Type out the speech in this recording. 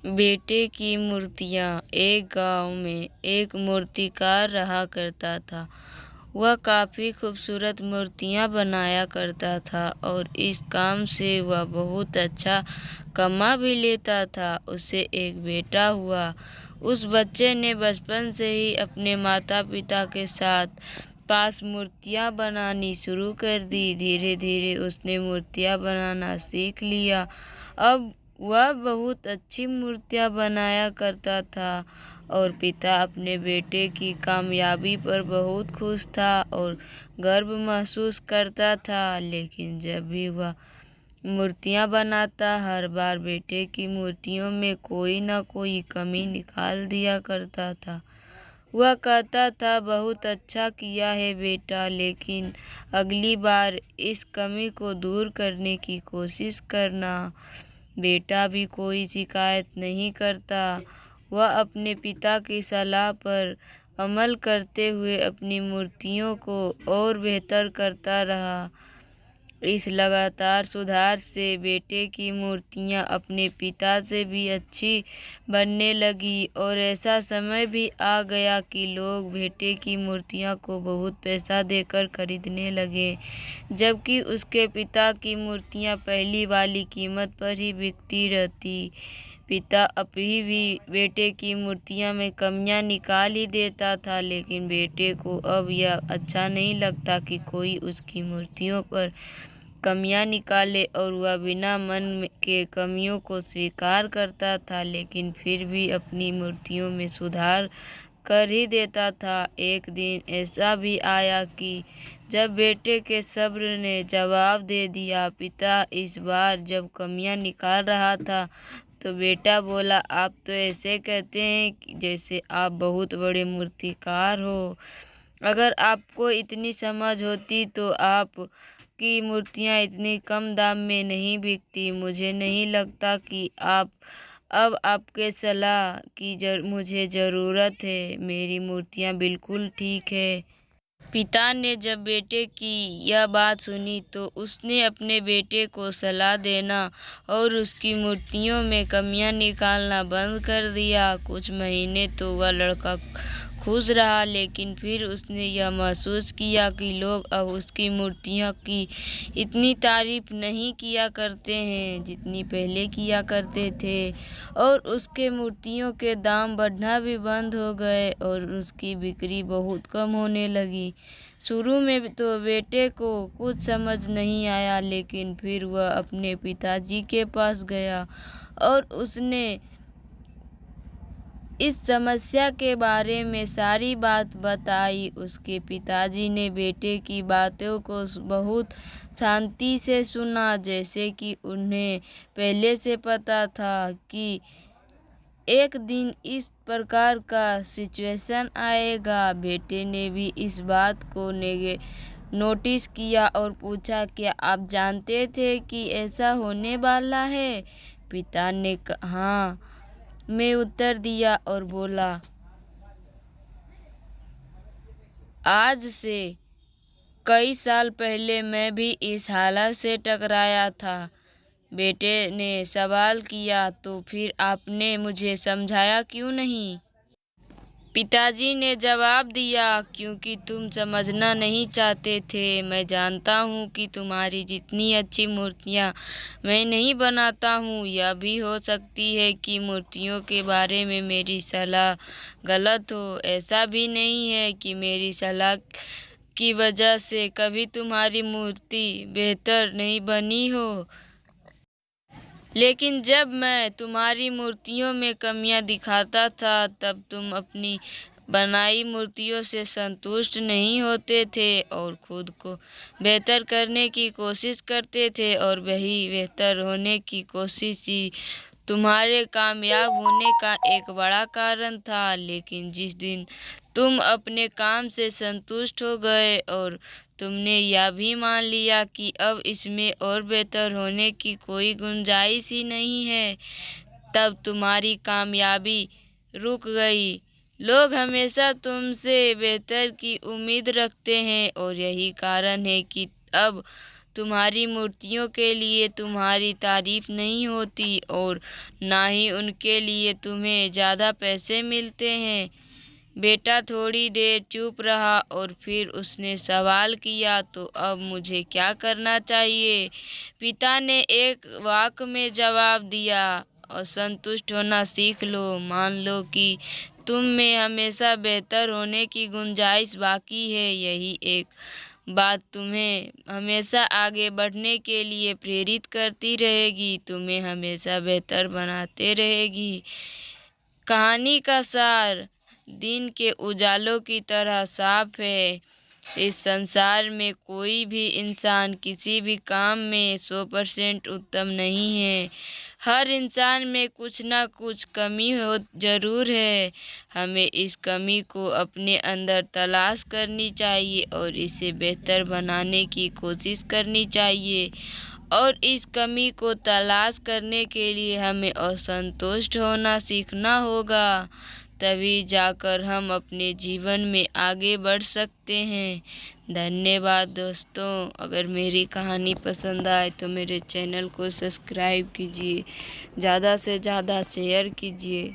बेटे की मूर्तियाँ। एक गांव में एक मूर्तिकार रहा करता था। वह काफ़ी खूबसूरत मूर्तियाँ बनाया करता था और इस काम से वह बहुत अच्छा कमा भी लेता था। उसे एक बेटा हुआ। उस बच्चे ने बचपन से ही अपने माता पिता के साथ पास मूर्तियाँ बनानी शुरू कर दी। धीरे धीरे उसने मूर्तियाँ बनाना सीख लिया। अब वह बहुत अच्छी मूर्तियाँ बनाया करता था और पिता अपने बेटे की कामयाबी पर बहुत खुश था और गर्व महसूस करता था। लेकिन जब भी वह मूर्तियाँ बनाता, हर बार बेटे की मूर्तियों में कोई न कोई कमी निकाल दिया करता था। वह कहता था, बहुत अच्छा किया है बेटा, लेकिन अगली बार इस कमी को दूर करने की कोशिश करना। बेटा भी कोई शिकायत नहीं करता। वह अपने पिता की सलाह पर अमल करते हुए अपनी मूर्तियों को और बेहतर करता रहा। इस लगातार सुधार से बेटे की मूर्तियाँ अपने पिता से भी अच्छी बनने लगी और ऐसा समय भी आ गया कि लोग बेटे की मूर्तियाँ को बहुत पैसा देकर खरीदने लगे, जबकि उसके पिता की मूर्तियाँ पहली वाली कीमत पर ही बिकती रहती। पिता अभी भी बेटे की मूर्तियाँ में कमियां निकाल ही देता था, लेकिन बेटे को अब यह अच्छा नहीं लगता कि कोई उसकी मूर्तियों पर कमियां निकाले और वह बिना मन के कमियों को स्वीकार करता था, लेकिन फिर भी अपनी मूर्तियों में सुधार कर ही देता था। एक दिन ऐसा भी आया कि जब बेटे के सब्र ने जवाब दे दिया। पिता इस बार जब कमियां निकाल रहा था तो बेटा बोला, आप तो ऐसे कहते हैं जैसे आप बहुत बड़े मूर्तिकार हो। अगर आपको इतनी समझ होती तो आप की मूर्तियाँ इतनी कम दाम में नहीं बिकती। मुझे नहीं लगता कि अब आपके सलाह की मुझे ज़रूरत है। मेरी मूर्तियाँ बिल्कुल ठीक है। पिता ने जब बेटे की यह बात सुनी तो उसने अपने बेटे को सलाह देना और उसकी मूर्तियों में कमियां निकालना बंद कर दिया। कुछ महीने तो वह लड़का खुश रहा, लेकिन फिर उसने यह महसूस किया कि लोग अब उसकी मूर्तियों की इतनी तारीफ नहीं किया करते हैं जितनी पहले किया करते थे और उसके मूर्तियों के दाम बढ़ना भी बंद हो गए और उसकी बिक्री बहुत कम होने लगी। शुरू में तो बेटे को कुछ समझ नहीं आया, लेकिन फिर वह अपने पिताजी के पास गया और उसने इस समस्या के बारे में सारी बात बताई। उसके पिताजी ने बेटे की बातों को बहुत शांति से सुना, जैसे कि उन्हें पहले से पता था कि एक दिन इस प्रकार का सिचुएशन आएगा। बेटे ने भी इस बात को नोटिस किया और पूछा, क्या आप जानते थे कि ऐसा होने वाला है? पिता ने हाँ में उत्तर दिया और बोला, आज से कई साल पहले मैं भी इस हालत से टकराया था। बेटे ने सवाल किया, तो फिर आपने मुझे समझाया क्यों नहीं? पिताजी ने जवाब दिया, क्योंकि तुम समझना नहीं चाहते थे। मैं जानता हूँ कि तुम्हारी जितनी अच्छी मूर्तियाँ मैं नहीं बनाता हूँ। यह भी हो सकती है कि मूर्तियों के बारे में मेरी सलाह गलत हो। ऐसा भी नहीं है कि मेरी सलाह की वजह से कभी तुम्हारी मूर्ति बेहतर नहीं बनी हो। लेकिन जब मैं तुम्हारी मूर्तियों में कमियां दिखाता था तब तुम अपनी बनाई मूर्तियों से संतुष्ट नहीं होते थे और खुद को बेहतर करने की कोशिश करते थे, और वही बेहतर होने की कोशिश ही तुम्हारे कामयाब होने का एक बड़ा कारण था। लेकिन जिस दिन तुम अपने काम से संतुष्ट हो गए और तुमने यह भी मान लिया कि अब इसमें और बेहतर होने की कोई गुंजाइश ही नहीं है, तब तुम्हारी कामयाबी रुक गई। लोग हमेशा तुमसे बेहतर की उम्मीद रखते हैं और यही कारण है कि अब तुम्हारी मूर्तियों के लिए तुम्हारी तारीफ नहीं होती और ना ही उनके लिए तुम्हें ज़्यादा पैसे मिलते हैं। बेटा थोड़ी देर चुप रहा और फिर उसने सवाल किया, तो अब मुझे क्या करना चाहिए? पिता ने एक वाक्य में जवाब दिया, और संतुष्ट होना सीख लो। मान लो कि तुम में हमेशा बेहतर होने की गुंजाइश बाकी है। यही एक बात तुम्हें हमेशा आगे बढ़ने के लिए प्रेरित करती रहेगी, तुम्हें हमेशा बेहतर बनाते रहेगी। कहानी का सार दिन के उजालों की तरह साफ है। इस संसार में कोई भी इंसान किसी भी काम में 100% उत्तम नहीं है। हर इंसान में कुछ ना कुछ कमी हो जरूर है। हमें इस कमी को अपने अंदर तलाश करनी चाहिए और इसे बेहतर बनाने की कोशिश करनी चाहिए। और इस कमी को तलाश करने के लिए हमें असंतुष्ट होना सीखना होगा। तभी जाकर हम अपने जीवन में आगे बढ़ सकते हैं। धन्यवाद दोस्तों। अगर मेरी कहानी पसंद आए तो मेरे चैनल को सब्सक्राइब कीजिए, ज़्यादा से ज़्यादा शेयर कीजिए।